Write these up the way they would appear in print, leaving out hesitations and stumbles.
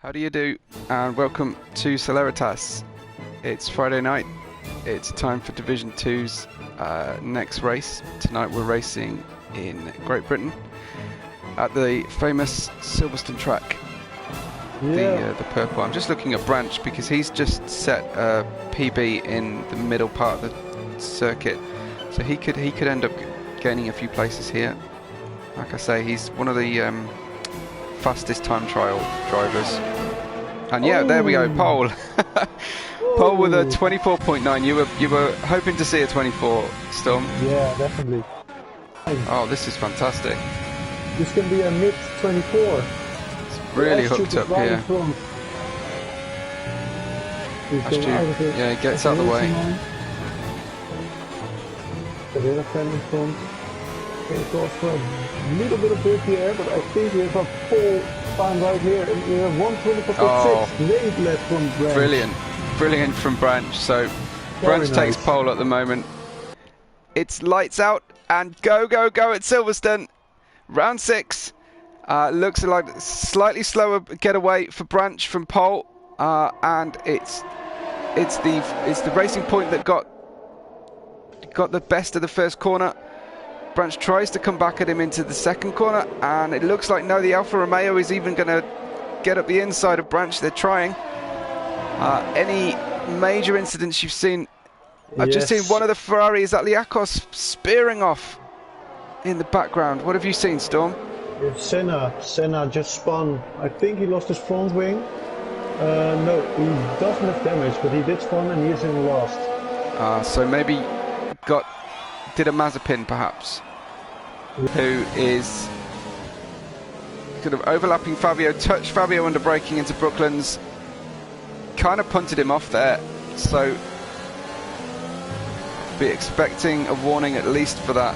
How do you do, and welcome to Celeritas. It's Friday night. It's time for Division 2's next race. Tonight we're racing in Great Britain at the famous Silverstone track. Yeah. The purple. I'm just looking at Branch because he's just set a PB in the middle part of the circuit, so he could end up gaining a few places here. Like I say, he's one of the fastest time trial drivers. And yeah, there we go, pole. Pole with a 24.9. You were hoping to see a 24, Storm. Yeah, definitely. Oh, this is fantastic. This can be a mid 24. It's really hooked up here. Yeah, he gets out of the way. In front. It goes for a little bit of dirty air, but I think we have a full time right here. And we have 124.6 late left from Branch. Brilliant from Branch. So Branch takes pole at the moment. It's lights out and go at Silverstone. Round 6. Looks like slightly slower getaway for Branch from pole, and it's the Racing Point that got the best of the first corner. Branch tries to come back at him into the second corner, and it looks like no, the Alfa Romeo is even going to get up the inside of Branch. They're trying. Any major incidents you've seen? I've just seen one of the Ferraris at Liakos spearing off in the background. What have you seen, Storm? Yeah, Senna just spun. I think he lost his front wing. No, he doesn't have damage, but he did spun and he is in last. So maybe did a Mazepin perhaps, who is kind of overlapping Fabio, touched Fabio under braking into Brooklands, kind of punted him off there, so be expecting a warning at least for that.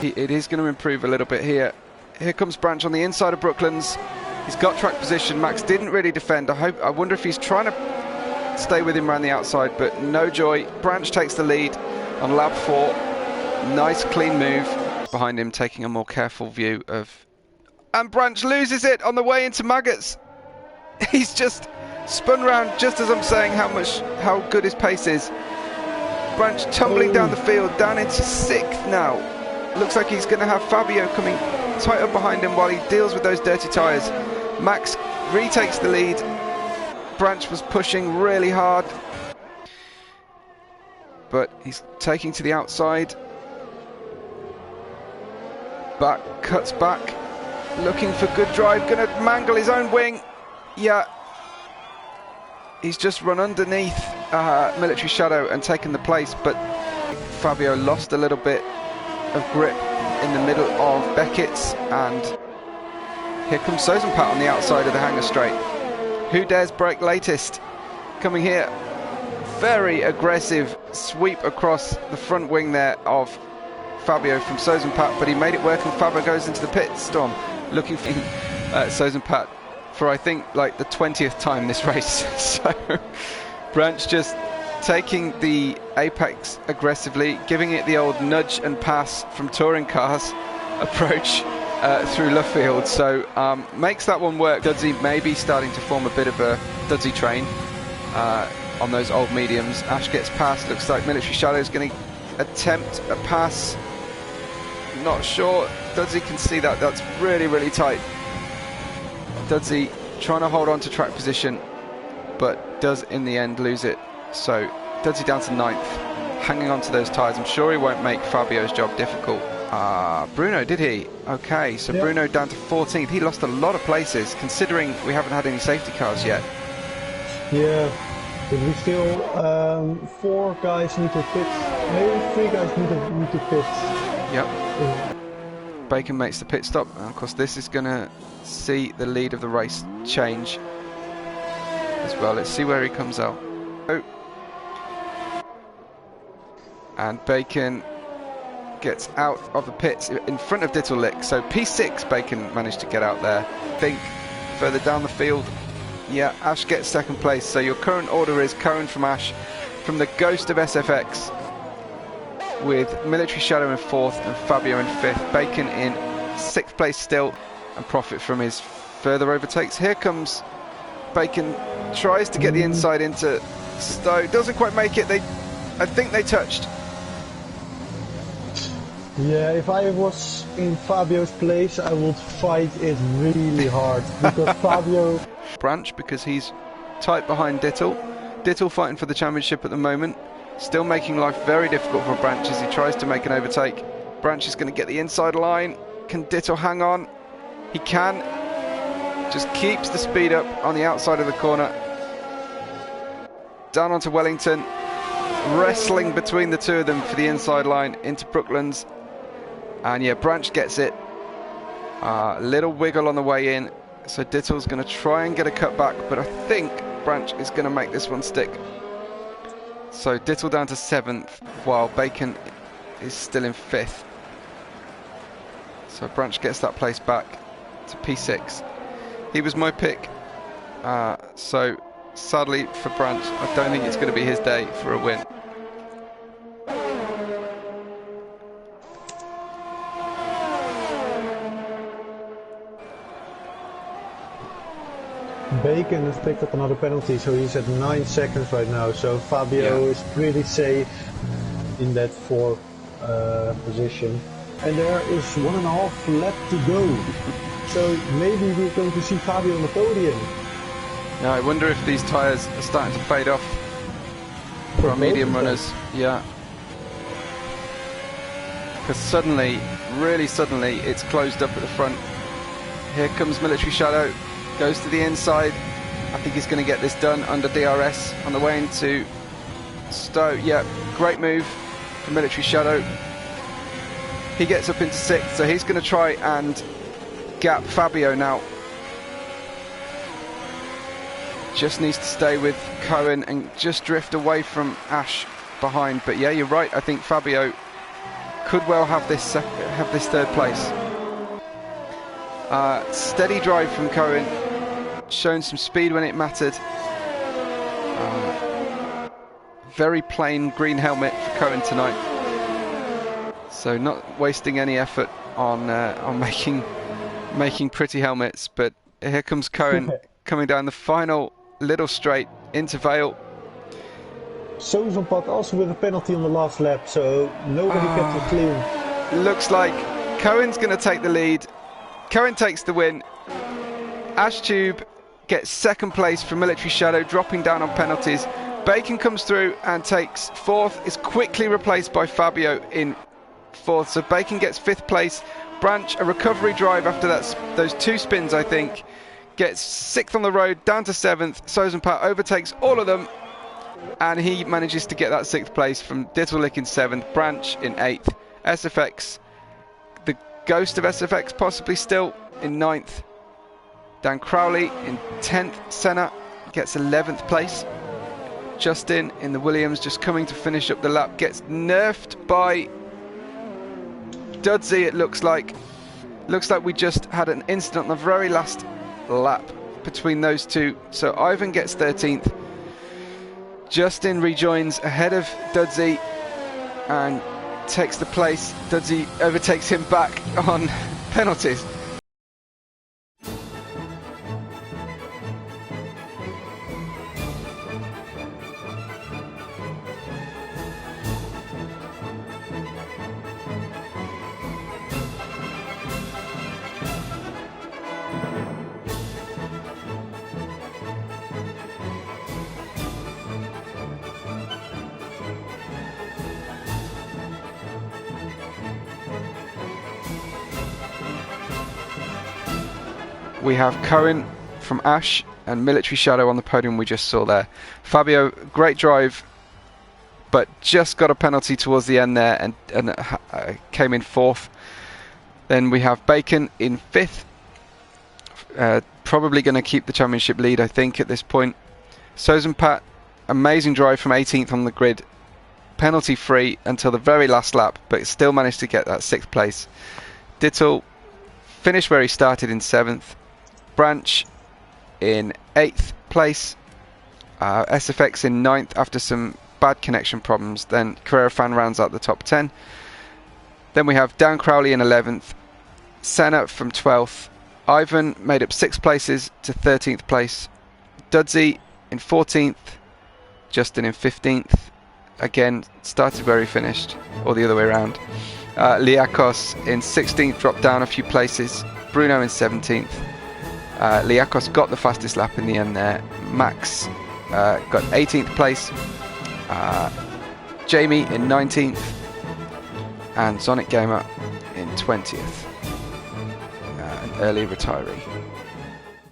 It is going to improve a little bit here. Here comes Branch on the inside of Brooklands. He's got track position. Max didn't really defend. I wonder if he's trying to stay with him around the outside, but no joy. Branch takes the lead on lap 4. Nice clean move behind him, taking a more careful view of, and Branch loses it on the way into Maggots. He's just spun round just as I'm saying how good his pace is. Branch tumbling down the field, down into 6th now. Looks like he's going to have Fabio coming tight up behind him while he deals with those dirty tyres. Max retakes the lead. Branch was pushing really hard, but he's taking to the outside. Cuts back, looking for good drive, gonna mangle his own wing. Yeah, he's just run underneath Military Shadow and taken the place, but Fabio lost a little bit of grip in the middle of Beckett's, and here comes Sozenpat on the outside of the hanger straight. Who dares break latest? Coming here, very aggressive sweep across the front wing there of Fabio from Sozenpat, but he made it work, and Fabio goes into the pit. Storm looking for Sozenpat for I think like the 20th time this race. So Branch just taking the apex aggressively, giving it the old nudge and pass from touring cars approach through Luffield. So makes that one work. Dudsey maybe starting to form a bit of a Dudsey train on those old mediums. Ash gets past. Looks like Military Shadow is going to attempt a pass. Not sure. Dudsey can see that. That's really tight. Dudsey trying to hold on to track position, but does in the end lose it. So Dudsey down to 9th, hanging on to those tyres. I'm sure he won't make Fabio's job difficult. Bruno, did he? Okay, so yeah. Bruno down to 14th. He lost a lot of places, considering we haven't had any safety cars yet. Yeah, but we still 4 guys need to pit. Maybe 3 guys need to pit. Yep. Bacon makes the pit stop, and of course this is going to see the lead of the race change as well. Let's see where he comes out. Oh. And Bacon gets out of the pits in front of Dittellick, so P6 Bacon managed to get out there. I think further down the field, yeah, Ash gets 2nd place, so your current order is Cohen from Ash, from the Ghost of SFX, with Military Shadow in 4th and Fabio in 5th. Bacon in 6th place still, and profit from his further overtakes. Here comes Bacon tries to get the inside into Stowe, doesn't quite make it. I think they touched. Yeah, if I was in Fabio's place, I would fight it really hard because Fabio... Branch, because he's tight behind Dittel. Dittel fighting for the championship at the moment. Still making life very difficult for Branch as he tries to make an overtake. Branch is going to get the inside line. Can Dittel hang on? He can. Just keeps the speed up on the outside of the corner. Down onto Wellington. Wrestling between the two of them for the inside line into Brooklands. And yeah, Branch gets it. Little wiggle on the way in. So Dittel's going to try and get a cut back, but I think Branch is going to make this one stick. So Dittel down to 7th, while Bacon is still in 5th. So Branch gets that place back to P6. He was my pick. So sadly for Branch, I don't think it's going to be his day for a win. Bacon has picked up another penalty, so he's at 9 seconds right now. So Fabio is pretty safe in that 4th position. And there is 1.5 lap to go. So maybe we're going to see Fabio on the podium. Yeah, I wonder if these tyres are starting to fade off for our medium runners. Yeah. Because suddenly, really suddenly, it's closed up at the front. Here comes Military Shadow. Goes to the inside. I think he's going to get this done under DRS on the way into Stowe. Yeah, great move from Military Shadow. He gets up into 6th, so he's going to try and gap Fabio now. Just needs to stay with Cohen and just drift away from Ash behind. But yeah, you're right. I think Fabio could well have this 3rd place. Steady drive from Cohen. Shown some speed when it mattered. Very plain green helmet for Cohen tonight. So not wasting any effort on making pretty helmets. But here comes Cohen coming down the final little straight into Vale. Sozenpad also with a penalty on the last lap, so nobody kept it clean. Looks like Cohen's going to take the lead. Cohen takes the win. Ash Tube gets 2nd place from Military Shadow, dropping down on penalties. Bacon comes through and takes 4th, is quickly replaced by Fabio in 4th. So Bacon gets 5th place. Branch, a recovery drive after those 2 spins, I think, gets 6th on the road, down to 7th. Sozenpat overtakes all of them, and he manages to get that 6th place from Dittellick in 7th, Branch in 8th. SFX, the ghost of SFX possibly still in 9th. Dan Crowley in 10th. Senna gets 11th place. Justin in the Williams just coming to finish up the lap gets nerfed by Dudsey, it looks like. Looks like we just had an incident on the very last lap between those two. So Ivan gets 13th. Justin rejoins ahead of Dudsey and takes the place. Dudsey overtakes him back on penalties. We have Cohen from Ash and Military Shadow on the podium we just saw there. Fabio, great drive, but just got a penalty towards the end there and came in 4th. Then we have Bacon in 5th. Probably going to keep the championship lead, I think, at this point. Sozenpat, amazing drive from 18th on the grid. Penalty free until the very last lap, but still managed to get that 6th place. Dittel finished where he started in 7th. Branch in 8th place. SFX in 9th after some bad connection problems. Then Carrera Fan rounds out the top 10. Then we have Dan Crowley in 11th. Senna from 12th. Ivan made up 6 places to 13th place. Dudsey in 14th, Justin in 15th. Again, started where he finished, or the other way around. Liakos in 16th, dropped down a few places. Bruno in 17th. Liakos got the fastest lap in the end there. Max got 18th place. Jamie in 19th. And Sonic Gamer in 20th. An early retiree.